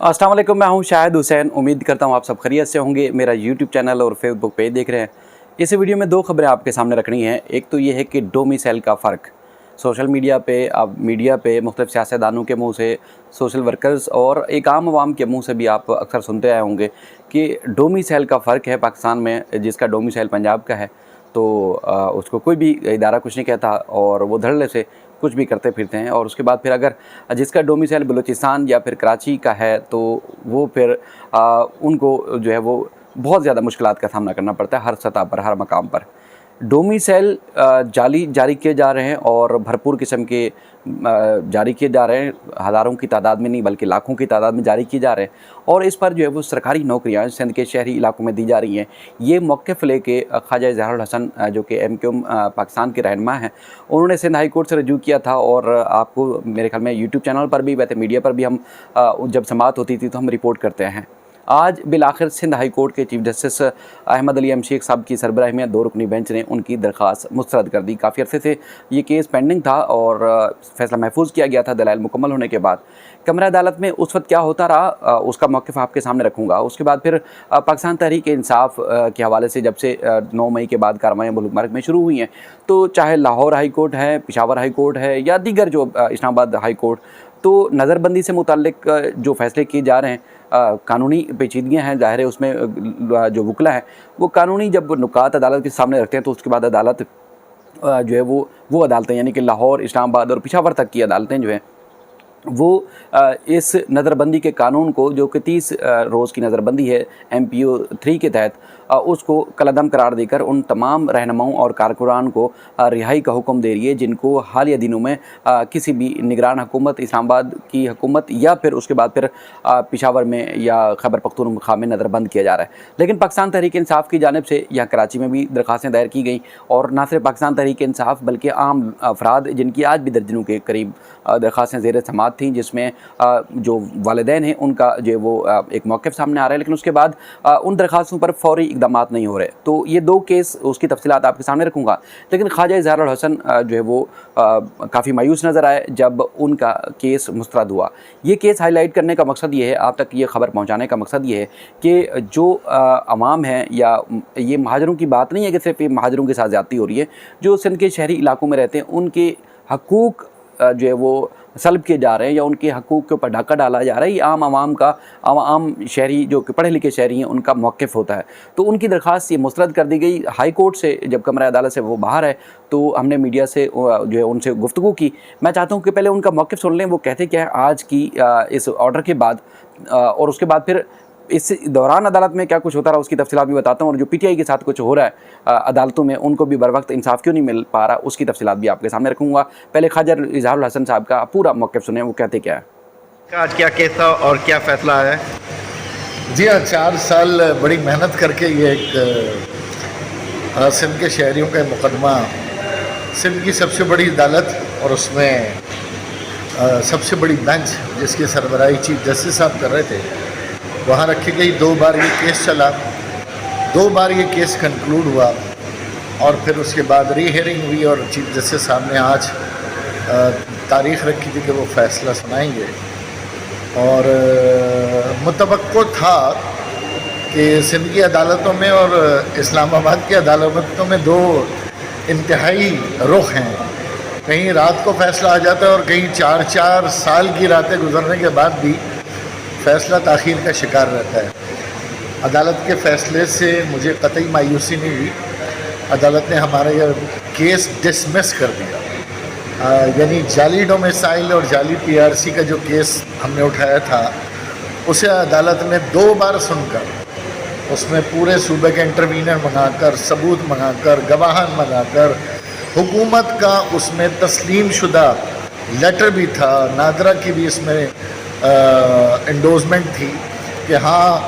अस्सलाम वालेकुम, मैं हूं शाहिद हुसैन। उम्मीद करता हूं आप सब खैरियत से होंगे। मेरा यूट्यूब चैनल और फेसबुक पेज देख रहे हैं। इस वीडियो में दो खबरें आपके सामने रखनी है। एक तो ये है कि डोमिसाइल का फ़र्क सोशल मीडिया पे, अब मीडिया पे मुख्तलिफ सियासतदानों के मुंह से, सोशल वर्कर्स और एक आम आवाम के मुंह से भी आप अक्सर सुनते आए होंगे कि डोमिसाइल का फ़र्क है पाकिस्तान में। जिसका डोमिसाइल पंजाब का है तो उसको कोई भी इदारा कुछ नहीं कहता और वो धड़ल्ले से कुछ भी करते फिरते हैं। और उसके बाद फिर अगर जिसका डोमिसाइल बलूचिस्तान या फिर कराची का है तो वो फिर उनको जो है वो बहुत ज़्यादा मुश्किलात का सामना करना पड़ता है हर सतह पर, हर मकाम पर। डोमिसाइल जाली जारी किए जा रहे हैं और भरपूर किस्म के जारी किए जा रहे हैं। हज़ारों की तादाद में नहीं बल्कि लाखों की तादाद में जारी किए जा रहे हैं और इस पर जो है वो सरकारी नौकरियां सिंध के शहरी इलाकों में दी जा रही हैं। ये मौक़िफ़ लेके ख्वाजा इज़हारुल हसन जो कि MQM पाकिस्तान के रहनुमा हैं, उन्होंने सिंध हाई कोर्ट से रजू किया था। और आपको मेरे ख्याल में यूट्यूब चैनल पर भी, वैसे मीडिया पर भी हम जब समाअत होती थी तो हम रिपोर्ट करते हैं। आज बिलाखिर सिंध हाई कोर्ट के चीफ जस्टिस अहमद अली शेख साहब की सरबराही में 2 रुकनी बेंच ने उनकी दरख्वास्त मुस्तरद कर दी। काफ़ी अरसे से ये केस पेंडिंग था और फैसला महफूज किया गया था दलाइल मुकम्मल होने के बाद। कमरा अदालत में उस वक्त क्या होता रहा उसका मौक़िफ़ आपके सामने रखूँगा। उसके बाद फिर पाकिस्तान तहरीक इंसाफ के हवाले से जब से 9 मई के बाद कार्रवाइयाँ मुल्क भर में शुरू हुई हैं, तो चाहे लाहौर हाई कोर्ट है, पेशावर हाई कोर्ट है या दीगर जो इस्लामाबाद हाई कोर्ट, तो नज़रबंदी से मुताल्लिक जो फ़ैसले किए जा रहे हैं, कानूनी पेचीदगियाँ हैं, ज़ाहिर है उसमें जो वकला हैं वो कानूनी जब नुकात अदालत के सामने रखते हैं तो उसके बाद अदालत जो है वो अदालतें यानी कि लाहौर, इस्लामाबाद और पेशावर तक की अदालतें जो हैं वो इस नज़रबंदी के कानून को, जो कि 30 रोज़ की नज़रबंदी है MPO 3 के तहत, उसको कलअदम करार देकर उन तमाम रहनुमाओं और कारकुनान को रिहाई का हुक्म दे रही है जिनको हालिया दिनों में किसी भी निगरान हुकूमत, इस्लामाबाद की हुकूमत या फिर उसके बाद फिर पेशावर में या खैबर पख्तूनख्वा में नज़रबंद किया जा रहा है। लेकिन पाकिस्तान तहरीक इंसाफ की जानिब से यहाँ कराची में भी दरख्वास्तें दायर की गई और ना सिर्फ पाकिस्तान तहरीक इंसाफ बल्कि आम अफराद जिनकी आज भी दर्जनों के करीब दरख्वास्तें ज़ेर समाअत थी, जिसमें जो वालिदैन हैं उनका जो वो एक मौक़िफ़ सामने आ रहा है। लेकिन उसके बाद उन दरख्वास्तों पर फ़ौरी इक़दामात नहीं हो रहे। तो ये 2 केस, उसकी तफ़सीलात आपके सामने रखूँगा। लेकिन ख्वाजा इज़हारुल हसन जो है वो काफ़ी मायूस नज़र आए जब उनका केस मुस्तरद हुआ। ये केस हाईलाइट करने का मकसद ये है, आप तक ये ख़बर पहुँचाने का मकसद ये है कि जो अवाम है, या ये महाजरों की बात नहीं है कि सिर्फ ये महाजरों के साथ ज़्यादती हो रही है, जो सिंध के शहरी इलाकों में रहते हैं उनके हकूक़ जो है वो सल्ब किए जा रहे हैं या उनके हकूक़ के ऊपर डाका डाला जा रहा है। ये आम आवाम का, आम शहरी जो कि पढ़े लिखे शहरी हैं उनका मौक़िफ़ होता है। तो उनकी दरख्वास्त ये मुस्तरद कर दी गई हाई कोर्ट से। जब कमरा अदालत से वो बाहर है तो हमने मीडिया से जो है उनसे गुफ्तगू की। मैं चाहता हूँ कि पहले उनका मौक़िफ़ सुन लें, वो कहते क्या है आज की इस ऑर्डर के बाद, और उसके बाद फिर इस दौरान अदालत में क्या कुछ होता रहा उसकी तफ़सीलात भी बताता हूँ। और जो PTI के साथ कुछ हो रहा है अदालतों में, उनको भी बर वक्त इंसाफ क्यों नहीं मिल पा रहा, उसकी तफ़सीलात भी आपके सामने रखूँगा। पहले ख्वाजा इज़हारुल हसन साहब का पूरा मौक़िफ़ सुने, वो कहते क्या है। आज क्या केस था और क्या फ़ैसला आया? जी हाँ, 4 साल बड़ी मेहनत करके ये एक सिंध के शहरियों का मुकदमा सिंध की सबसे बड़ी अदालत और उसमें सबसे बड़ी बेंच जिसकी सरबराही चीफ जस्टिस साहब कर रहे थे, वहाँ रखी गई। 2 बार ये केस चला, 2 बार ये केस कंक्लूड हुआ और फिर उसके बाद री हियरिंग हुई और चीफ जस्टिस साहब ने आज तारीख़ रखी थी कि वो फ़ैसला सुनाएंगे। और मुतवक्को था कि सिंध की अदालतों में और इस्लामाबाद की अदालतों में 2 इंतहाई रुख हैं। कहीं रात को फ़ैसला आ जाता है और कहीं 4-4 साल की रातें गुजरने के बाद भी फ़ैसला ताख़ीर का शिकार रहता है। अदालत के फ़ैसले से मुझे कतई मायूसी नहीं हुई। अदालत ने हमारा यह केस डिसमिस कर दिया। यानी जाली डोमिसाइल और जाली PRC का जो केस हमने उठाया था उसे अदालत ने 2 बार सुनकर उसमें पूरे सूबे के इंटरवीनर मंगाकर, सबूत मंगाकर, गवाहान मंगाकर, हुकूमत का उसमें तस्लीम शुदा लेटर भी था, नादरा की भी इसमें एंडोर्समेंट थी कि हाँ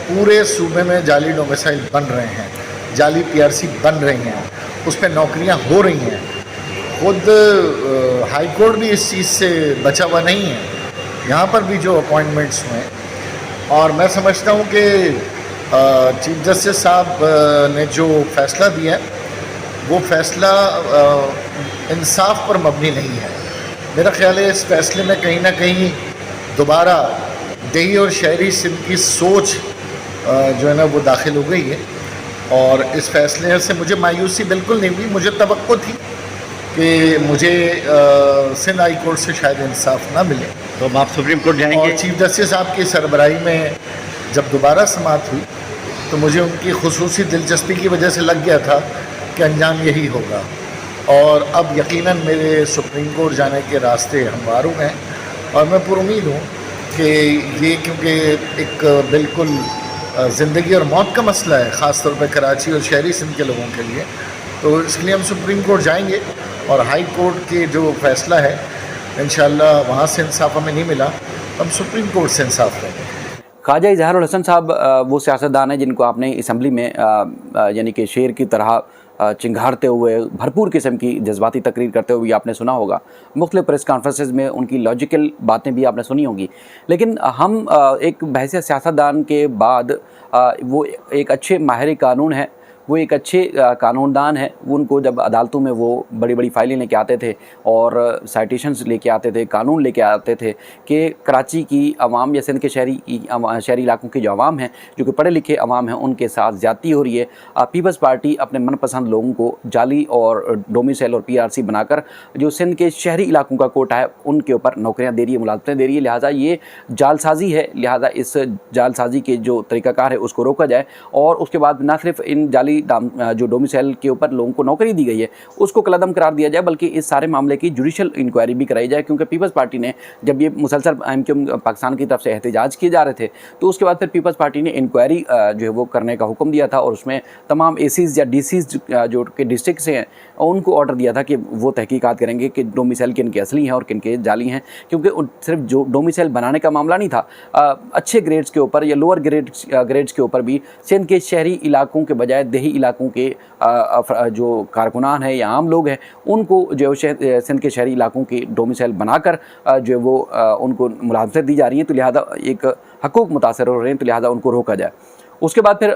पूरे सूबे में जाली डोमिसाइल बन रहे हैं, जाली PRC बन रही हैं, उस पर नौकरियां हो रही हैं। खुद हाई कोर्ट भी इस चीज़ से बचा हुआ नहीं है, यहाँ पर भी जो अपॉइंटमेंट्स हुए। और मैं समझता हूँ कि चीफ जस्टिस साहब ने जो फ़ैसला दिया वो फ़ैसला इंसाफ पर मबनी नहीं है। मेरा ख्याल है इस फ़ैसले में कहीं ना कहीं दोबारा देही और शहरी सिंध की सोच जो है ना वो दाखिल हो गई है। और इस फैसले से मुझे मायूसी बिल्कुल नहीं हुई। मुझे तवक्को थी कि मुझे सिंध हाई कोर्ट से शायद इंसाफ ना मिले। तो अब आप सुप्रीम कोर्ट जाएंगे? और चीफ जस्टिस साहब की सरबराही में जब दोबारा समाअत हुई तो मुझे उनकी खुसूसी दिलचस्पी की वजह से लग गया था कि अंजाम यही होगा। और अब यकीनन मेरे सुप्रीम कोर्ट जाने के रास्ते हमवार हुए हैं और मैं पुरुमीद हूँ कि ये, क्योंकि एक बिल्कुल ज़िंदगी और मौत का मसला है, ख़ास तौर पर कराची और शहरी सिंध के लोगों के लिए, तो इसके लिए हम सुप्रीम कोर्ट जाएंगे और हाई कोर्ट के जो फैसला है इंशाअल्लाह वहाँ से इंसाफ हमें नहीं मिला, हम सुप्रीम कोर्ट से इंसाफ लेंगे। ख्वाजा इजहारुल हसन साहब वो सियासतदान हैं जिनको आपने असम्बली में यानी कि शेर की तरह चिंघाड़ते हुए, भरपूर किस्म की जज्बाती तकरीर करते हुए आपने सुना होगा। मुख्तलिफ प्रेस कॉन्फ्रेंसेस में उनकी लॉजिकल बातें भी आपने सुनी होंगी। लेकिन हम एक बहैसियत सियासतदान के बाद वो एक अच्छे माहिर कानून हैं, वो एक अच्छे कानूनदान हैं। उनको जब अदालतों में वो बड़ी बड़ी फाइलें लेके आते थे और साइटेशंस लेके आते थे, कानून लेके आते थे कि कराची की आवाम या सिंध के शहरी इलाकों के जो आवाम हैं, जो कि पढ़े लिखे आवाम हैं, उनके साथ ज़्यादती हो रही है। पीपल्स पार्टी अपने मनपसंद लोगों को जाली और डोमिसाइल और PRC बनाकर जो सिंध के शहरी इलाकों का कोटा है उनके ऊपर नौकरियाँ दे रही है, मुलाजमतें दे रही है। लिहाजा ये जालसाजी है, लिहाजा इस जालसाजी के जो तरीक़ाकार है उसको रोका जाए और उसके बाद ना सिर्फ इन जाली जो डोमिसाइल के ऊपर लोगों को नौकरी दी गई है उसको कलअदम करार दिया जाए, बल्कि इस सारे मामले की जुडिशल इंक्वायरी भी कराई जाए। क्योंकि पीपल्स पार्टी ने जब ये मुसलसल MQM पाकिस्तान की तरफ से एहतजाज किए जा रहे थे तो उसके बाद फिर पीपल्स पार्टी ने इंक्वायरी जो है वो करने का हुक्म दिया था और उसमें तमाम ACs या DCs जो कि डिस्ट्रिक्ट से हैं उनको ऑर्डर दिया था कि वो तहकीकात करेंगे कि डोमिसाइल किन के असली हैं और किन के जाली हैं। क्योंकि सिर्फ जो डोमिसाइल बनाने का मामला नहीं था, अच्छे ग्रेड्स के ऊपर या लोअर ग्रेड्स के ऊपर भी सिंध के शहरी इलाकों के बजाय देही इलाकों के जो कारकुनान हैं या आम लोग हैं उनको जो सिंध के शहरी इलाकों के डोमिसाइल बनाकर जो वो उनको मुलाजमतें दी जा रही हैं, तो लिहाजा एक हकूक़ मुतासर हो रहे हैं, तो लिहाजा उनको रोका जाए। उसके बाद फिर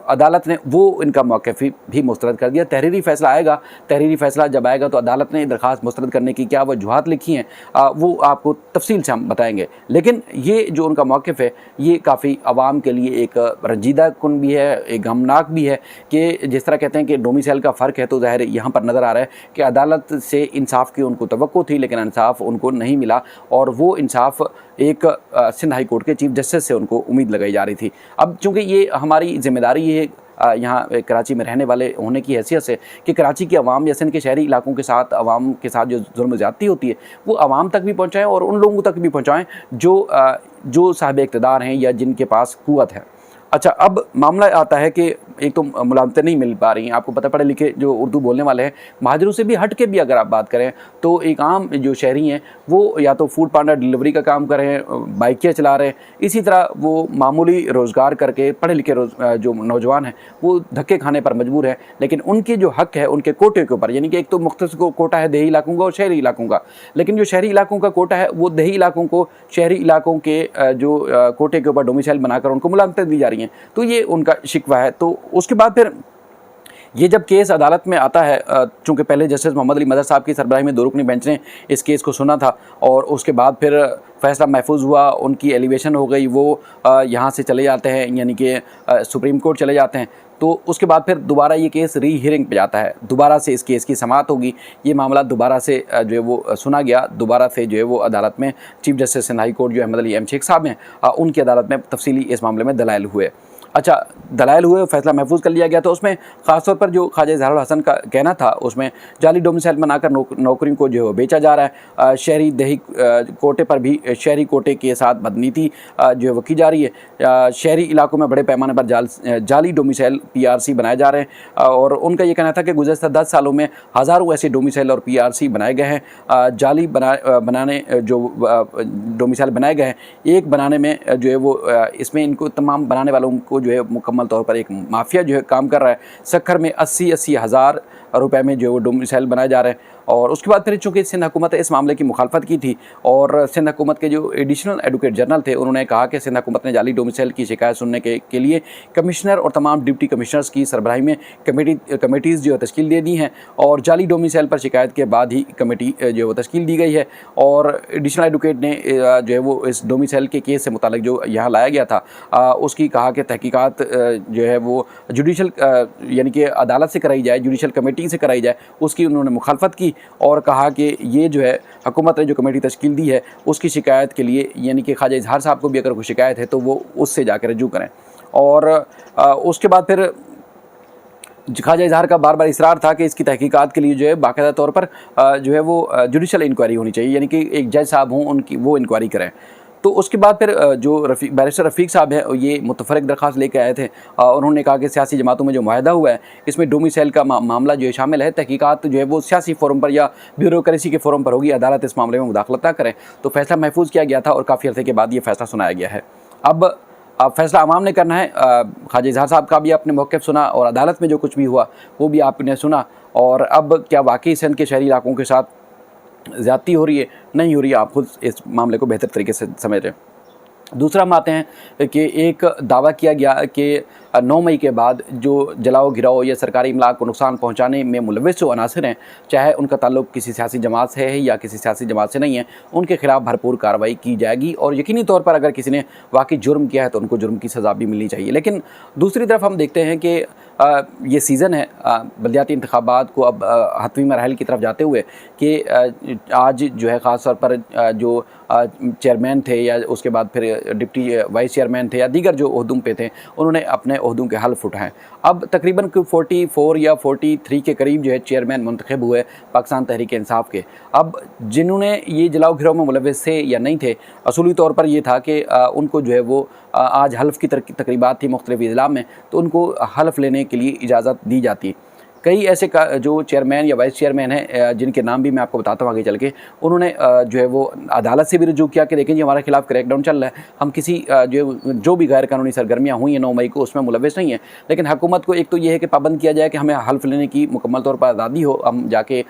अदालत ने वो इनका मौक़िफ़ भी मुस्तरद कर दिया। तहरीरी फ़ैसला आएगा, तहरीरी फ़ैसला जब आएगा तो अदालत ने दरख्वास्त मुस्तरद करने की क्या वजूहात लिखी हैं वो आपको तफसील से हम बताएंगे। लेकिन ये जो उनका मौक़िफ़ है ये काफ़ी आवाम के लिए एक रंजीदा कुन भी है, एक गमनाक भी है कि जिस तरह कहते हैं कि डोमिसाइल का फ़र्क है, तो ज़ाहिर यहाँ पर नज़र आ रहा है कि अदालत से इंसाफ की उनको तवक्को थी लेकिन इंसाफ उनको नहीं मिला और वो इंसाफ एक सिंध हाई कोर्ट के चीफ जस्टिस से उनको उम्मीद लगाई जा रही थी। अब चूँकि ये हमारी ज़िम्मेदारी है यहाँ कराची में रहने वाले होने की हैसियत से कि कराची की आवाम या सिंध के शहरी इलाकों के साथ आवाम के साथ जो जुल्म ज़्यादती होती है वो आवाम तक भी पहुँचाएँ और उन लोगों तक भी पहुँचाएँ जो साहिब इक़्तिदार हैं या जिनके पास क़ुव्वत है। अच्छा, अब मामला आता है कि एक तो मुलाजमतें नहीं मिल पा रही हैं, आपको पता पढ़े लिखे जो उर्दू बोलने वाले हैं, महाजरों से भी हट के भी अगर आप बात करें तो एक आम जो शहरी हैं वो या तो फूड पांडा डिलीवरी का काम कर रहे हैं, बाइकें चला रहे हैं, इसी तरह वो मामूली रोज़गार करके पढ़े लिखे जो नौजवान हैं वो धक्के खाने पर मजबूर हैं। लेकिन उनके जो हक़ है उनके कोटे के ऊपर, यानी कि एक तो मुख्तस कोटा है देही इलाकों का और शहरी इलाकों का, लेकिन जो शहरी इलाकों का कोटा है वो देही इलाकों को शहरी इलाकों के जो कोटे के ऊपर डोमिसाइल बनाकर उनको मुलाजमतें दी जा रही हैं, तो ये उनका शिकवा है। तो उसके बाद फिर ये जब केस अदालत में आता है, चूँकि पहले जस्टिस मोहम्मद अली मदर साहब की सरबराही में 2 रुकनी बेंच ने इस केस को सुना था और उसके बाद फिर फ़ैसला महफूज हुआ, उनकी एलिवेशन हो गई, वो यहाँ से चले जाते हैं यानी कि सुप्रीम कोर्ट चले जाते हैं। तो उसके बाद फिर दोबारा ये केस री हियरिंग पे जाता है, दोबारा से इस केस की समाअत होगी, ये मामला दोबारा से जो है वो सुना गया, दोबारा से जो है वो अदालत में chief justice Sindh high court जो अहमद अली शेख साहब हैं उनकी अदालत में तफसीली इस मामले में दलाइल हुए। अच्छा, दलाइल हुए, फैसला महफूज कर लिया गया। तो उसमें ख़ासतौर पर जो ख्वाजा इजहारुल हसन का कहना था उसमें जाली डोमिसाइल बनाकर नौकरियों को जो है बेचा जा रहा है, शहरी देही कोटे पर भी शहरी कोटे के साथ बदनीति जो है वो की जा रही है, शहरी इलाकों में बड़े पैमाने पर जाली डोमिसाइल PRC बनाए जा रहे हैं और उनका ये कहना था कि गुज़श्ता 10 सालों में हज़ारों ऐसे डोमिसाइल और PRC बनाए गए हैं। जाली बनाने जो डोमिसाइल बनाए गए हैं, एक बनाने में जो है वो इसमें इनको तमाम बनाने वालों को जो है मुकम्मल तौर पर एक माफिया जो है काम कर रहा है। सखर में 80 हज़ार रुपये में जो है वो डोमिसाइल बनाए जा रहे हैं और उसके बाद फिर चूँकि सिंध हुकूमत इस मामले की मुखालफत की थी और सिंध हुकूमत के जो एडिशनल एडवोकेट जनरल थे उन्होंने कहा कि सिंध हुकूमत ने जाली डोमिसाइल की शिकायत सुनने के लिए कमिश्नर और तमाम डिप्टी कमिश्नर्स की सरबराही में कमेटीज़ जो है तश्कील दे दी हैं और जाली डोमिसाइल पर शिकायत के बाद ही कमेटी जो है वो तश्कील दी गई है। और एडिशनल एडवोकेट ने जो है वो इस डोमिसाइल के केस से मुतालिक जो यहाँ लाया गया था उसकी कहा कि तहकीकात जो है वो जुडिशल यानी कि अदालत से कराई जाए, जुडिशल कमेटी से कराई जाए, उसकी उन्होंने मुखालफत की और कहा कि ये जो है हुकूमत ने जो कमेटी तश्कील दी है उसकी शिकायत के लिए यानी कि ख्वाजा इजहार साहब को भी अगर कोई शिकायत है तो वो उससे जाकर रजू करें। और उसके बाद फिर ख्वाजा इजहार का बार बार इसरार था कि इसकी तहकीकात के लिए जो है बाकायदा तौर पर जो है वो जुडिशल इंक्वायरी होनी चाहिए, यानी कि एक जज साहब हों उनकी वो इंक्वायरी करें। तो उसके बाद फिर जो बैरिस्टर रफ़ीक साहब हैं ये मुतफ़रक़ दरख्वास्त लेके आए थे। उन्होंने कहा कि सियासी जमातों में जो मुआहदा हुआ है इसमें डोमिसाइल का मामला जो है शामिल है, तहकीकात जो है वो सियासी फोरम पर या ब्यूरोक्रेसी के फोरम पर होगी, अदालत इस मामले में मुदाखलत ना करें। तो फैसला महफूज किया गया था और काफ़ी अर्से के बाद ये फैसला सुनाया गया है। अब फैसला अवाम ने करना है। ख्वाजा इजहार साहब का भी आपने मौक़िफ़ सुना और अदालत में जो कुछ भी हुआ वो भी आपने सुना। और अब क्या वाकई सिंध के शहरी इलाकों के साथ ज़्यादती हो रही है, नहीं हो रही है, आप खुद इस मामले को बेहतर तरीके से समझ रहे हैं। दूसरा हम आते हैं कि एक दावा किया गया कि 9 मई के बाद जो जलाओ गिराओ या सरकारी इमलाक को नुकसान पहुंचाने में मुलविस जो अनासर हैं, चाहे उनका ताल्लुक किसी सियासी जमात से है या किसी सियासी जमात से नहीं है, उनके खिलाफ भरपूर कार्रवाई की जाएगी और यकीनी तौर पर अगर किसी ने वाकई जुर्म किया है तो उनको जुर्म की सज़ा भी मिलनी चाहिए। लेकिन दूसरी तरफ हम देखते हैं कि ये सीज़न है बल्दियाती इंतखाबात को अब हतमी मरहल की तरफ जाते हुए कि आज जो है ख़ास तौर पर जो चेयरमैन थे या उसके बाद फिर डिप्टी वाइस चेयरमैन थे या दीगर जो ओहदों पे थे उन्होंने अपने ओहदों के हल्फ उठाएँ। अब तकरीबन 44 या 43 के करीब जो है चेयरमैन मुंतखब हुए पाकिस्तान तहरीक इंसाफ के। अब जिन्होंने ये जलाओ घिराव में मुलविस थे या नहीं थे, असूली तौर पर ये था कि उनको जो है वो आज हल्फ की तकरीबात थी मुख्तलिफ अजला में, तो उनको हल्फ लेने के लिए इजाज़त दी जाती। कई ऐसे जो चेयरमैन या वाइस चेयरमैन हैं जिनके नाम भी मैं आपको बताता हूँ आगे चल के, उन्होंने जो है वो अदालत से भी रुजू किया कि देखें जी हमारे खिलाफ क्रैकडाउन चल रहा है, हम किसी जो भी गैर कानूनी सरगर्मियाँ हुई हैं 9 मई को उसमें मुलविस नहीं है। लेकिन हुकूमत को एक तो ये है कि पाबंद किया जाए कि हमें हल्फ लेने की मुकम्मल तौर पर आज़ादी हो, हम जाके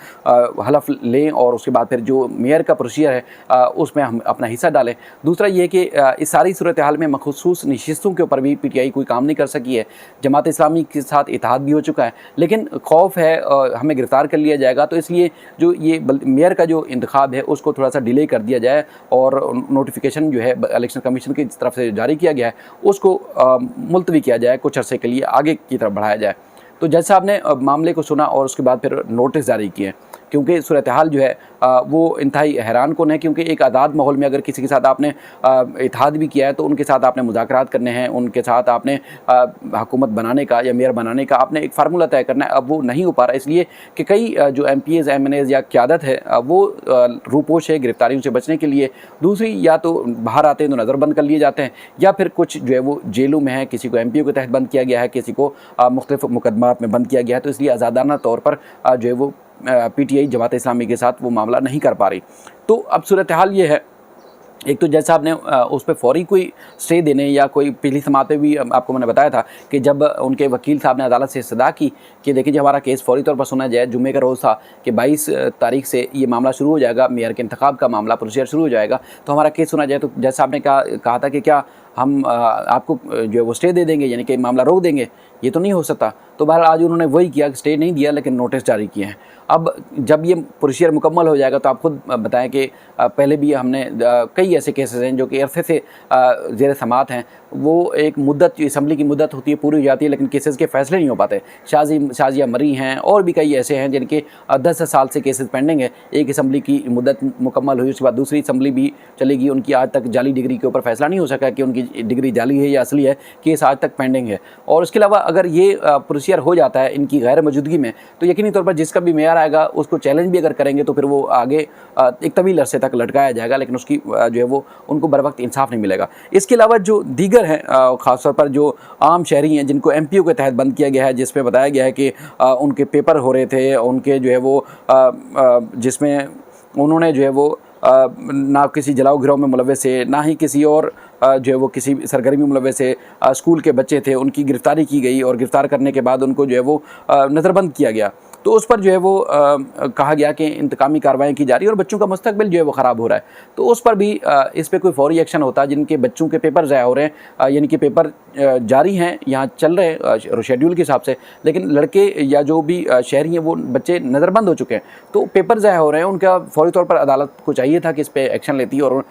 हल्फ लें और उसके बाद फिर जो मेयर का प्रोसीजर है उसमें हम अपना हिस्सा डालें। दूसरा ये है कि इस सारी सूरत हाल में मखसूस नशिस्तों के ऊपर भी PTI कोई काम नहीं कर सकी है। जमात इस्लामी के साथ इत्तेहाद भी हो चुका है, लेकिन खौफ है हमें गिरफ्तार कर लिया जाएगा, तो इसलिए जो ये मेयर का जो इंतखाब है उसको थोड़ा सा डिले कर दिया जाए और नोटिफिकेशन जो है इलेक्शन कमीशन की तरफ से जारी किया गया है उसको मुलतवी किया जाए, कुछ अर्से के लिए आगे की तरफ बढ़ाया जाए। तो जज साहब ने मामले को सुना और उसके बाद फिर नोटिस जारी किए, क्योंकि सूरत हाल जो है वो इंतहाई हैरान कुन है। क्योंकि एक आज़ाद माहौल में अगर किसी के साथ आपने इत्तेहाद भी किया है तो उनके साथ आपने मुज़ाकरात करने हैं, उनके साथ आपने हुकूमत बनाने का या मेयर बनाने का आपने एक फार्मूला तय करना है। अब वो नहीं हो पा रहा, इसलिए कि कई जो MPs MNAs या क़यादत है वो रूपोश है गिरफ्तारियों से बचने के लिए। दूसरी या तो बाहर आते हैं तो नज़रबंद कर लिए जाते हैं, या फिर कुछ जो है वो जेलों में है, किसी को MPO के तहत बंद किया गया है, किसी को मुख्तलिफ मुकदमात में बंद किया गया है। तो इसलिए आज़ादाना तौर पर जो है वो PTI जमात इस्लामी के साथ वो मामला नहीं कर पा रही। तो अब सूरत हाल ये है, एक तो जज साहब ने उस पर फौरी कोई स्टे देने या कोई पिछली समात पे भी आपको मैंने बताया था कि जब उनके वकील साहब ने अदालत से इस्तदा की कि देखिए हमारा केस फौरी तौर पर सुना जाए, जुम्मे का रोज़ था कि 22 तारीख से ये मामला शुरू हो जाएगा, मेयर के इंतखाब का मामला प्रोसीजर शुरू हो जाएगा, तो हमारा केस सुना जाए। तो जज साहब ने कहा था कि क्या हम आपको जो है वो स्टे दे देंगे, यानी कि मामला रोक देंगे, ये तो नहीं हो सकता। तो बहरहाल आज उन्होंने वही किया, स्टे नहीं दिया लेकिन नोटिस जारी किए हैं। अब जब ये प्रोसीजर मुकम्मल हो जाएगा तो आप खुद बताएं कि पहले भी हमने कई ऐसे केसेस हैं जो कि अरसे से ज़ेर समात हैं, वो एक मुद्दत जो असम्बली की मुद्दत होती है पूरी हो जाती है लेकिन केसेस के फ़ैसले नहीं हो पाते। शाजिया मरी हैं और भी कई ऐसे हैं जिनके 10 साल से केसेस पेंडिंग है। एक असम्बली की मुद्दत मुकम्मल हुई, उसके बाद दूसरी असम्बली भी चलेगी, उनकी आज तक जाली डिग्री के ऊपर फ़ैसला नहीं हो सका कि उनकी डिग्री जाली है या असली है, केस आज तक पेंडिंग है। और उसके अलावा अगर ये प्रोसीजर हो जाता है इनकी गैर मौजूदगी में तो यकीनी तौर पर जिसका भी मेयर आएगा उसको चैलेंज भी अगर करेंगे तो फिर वो आगे एक तवील अरसे तक लटकाया जाएगा, लेकिन उसकी जो है वो उनको बर वक्त इंसाफ नहीं मिलेगा। इसके अलावा जो दीगर हैं ख़ासतौर पर जो आम शहरी हैं जिनको MPO के तहत बंद किया गया है, जिसमें बताया गया है कि उनके पेपर हो रहे थे, उनके जो है वो जिसमें उन्होंने जो है वो ना किसी जलाओ गिराव में मुलविस है, ना ही किसी और जो है वो किसी सरगर्मी में मुलविस है, स्कूल के बच्चे थे, उनकी गिरफ्तारी की गई और गिरफ़्तार करने के बाद उनको जो है वो नज़रबंद किया गया। तो उस पर जो है वो कहा गया कि इंतकामी कार्रवाई की जा रही है और बच्चों का मुस्तकबिल जो है वो ख़राब हो रहा है। तो उस पर भी इस पर कोई फौरी एक्शन होता, जिनके बच्चों के पेपर ज़ाया हो रहे हैं, यानी कि पेपर जारी हैं, यहाँ चल रहे हैं शेड्यूल के हिसाब से, लेकिन लड़के या जो भी शहरी हैं वो बच्चे नज़रबंद हो चुके हैं, तो पेपर ज़ाया हो रहे हैं, उनका फौरी तौर पर अदालत को चाहिए था कि इस पर एक्शन लेती और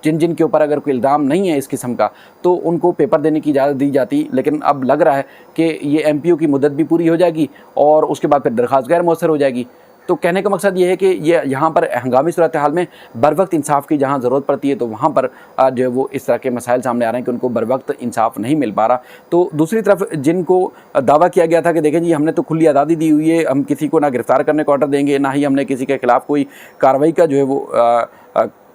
जिन जिन के ऊपर अगर कोई इल्ज़ाम नहीं है इस किस्म का तो उनको पेपर देने की इजाज़त दी जाती। लेकिन अब लग रहा है कि ये MPO की मुद्दत भी पूरी हो जाएगी और उसके बाद फिर दरख्वास्त गैर मौसर हो जाएगी। तो कहने का मकसद ये है कि ये यहाँ पर हंगामी सूरत हाल में बर वक्त इंसाफ की जहाँ ज़रूरत पड़ती है तो वहाँ पर जो है वो इस तरह के मसाइल सामने आ रहे हैं कि उनको बर वक्त इंसाफ नहीं मिल पा रहा। तो दूसरी तरफ जिनको दावा किया गया था कि देखें जी हमने तो खुली आज़ादी दी हुई है, हम किसी को ना गिरफ़्तार करने का ऑर्डर देंगे, ना ही हमने किसी के ख़िलाफ़ कोई कार्रवाई का जो है वो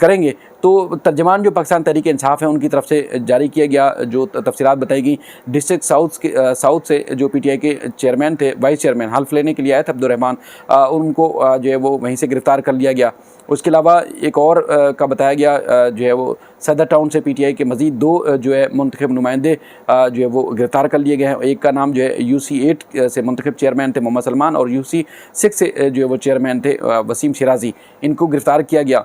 करेंगे, तो तर्जमान जो पाकिस्तान तहरीक इंसाफ है उनकी तरफ से जारी किया गया जो तफसीलात बताई गई, डिस्ट्रिक्ट साउथ से जो PTI के चेयरमैन थे, वाइस चेयरमैन हल्फ लेने के लिए आए थे अब्दुर्रहमान, उनको जो है वो वहीं से गिरफ़्तार कर लिया गया। उसके अलावा एक और का बताया गया जो है वो सदर टाउन से PTI के मज़ीद 2 जो है मुंतखब नुमाइंदे जो है वो गिरफ़्तार कर लिए गए हैं। एक का नाम जो है UC 8 से मुंतखब चेयरमैन थे मोहम्मद सलमान और UC 6 से जो है वो चेयरमैन थे वसीम शिराजी, इनको गिरफ़्तार किया गया।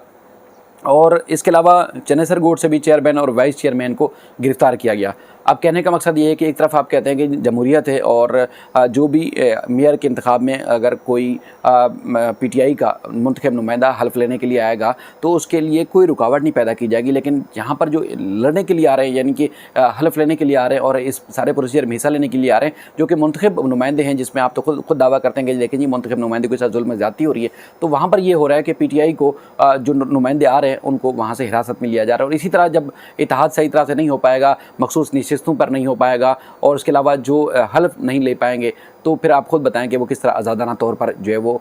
और इसके अलावा चनेसर गोड से भी चेयरमैन और वाइस चेयरमैन को गिरफ़्तार किया गया। अब कहने का मकसद ये है कि एक तरफ आप कहते हैं कि जमहूरियत है और जो भी मेयर के इंतखाब में अगर कोई PTI का मुंतखब नुमाइंदा हल्फ लेने के लिए आएगा तो उसके लिए कोई रुकावट नहीं पैदा की जाएगी, लेकिन यहाँ पर जो लड़ने के लिए आ रहे हैं यानी कि हल्फ लेने के लिए आ रहे हैं और इस सारे प्रोसीजर में हिस्सा लेने के लिए आ रहे हैं जो कि मुंतखब नुमाइंदे हैं, जिसमें आप तो खुद दावा करते हैं कि लेकिन जी मुंतखब नुमाइंदे के साथ जुल्म ज़्यादती हो रही है, तो वहाँ पर ये हो रहा है कि PTI को जो नुमाइंदे आ रहे हैं उनको वहाँ से हिरासत में लिया जा रहा है। और इसी तरह जब इत्तेहाद सही तरह से नहीं हो पाएगा, मखसूस नशिस्तों पर नहीं हो पाएगा और उसके अलावा जो हल्फ नहीं ले पाएंगे, तो फिर आप खुद बताएं कि वो किस तरह आज़ादाना तौर पर जो है वो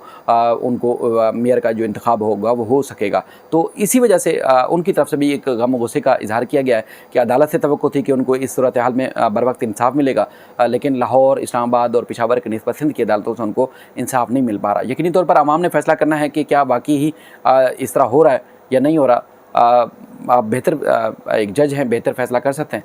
उनको मेयर का जो इंतखाब होगा वो हो सकेगा। तो इसी वजह से उनकी तरफ से भी एक गम गुस्से का इजहार किया गया है कि अदालत से तवक्को थी कि उनको इस सूरत हाल में बर वक्त इंसाफ मिलेगा, लेकिन लाहौर, इस्लामाबाद और पेशावर की निस्बत सिंध की अदालतों से उनको इंसाफ नहीं मिल पा रहा। यकीनी तौर पर आवाम ने फैसला करना है कि क्या वाकई ही इस तरह हो रहा है या नहीं हो रहा। आप बेहतर एक जज हैं, बेहतर फैसला कर सकते हैं।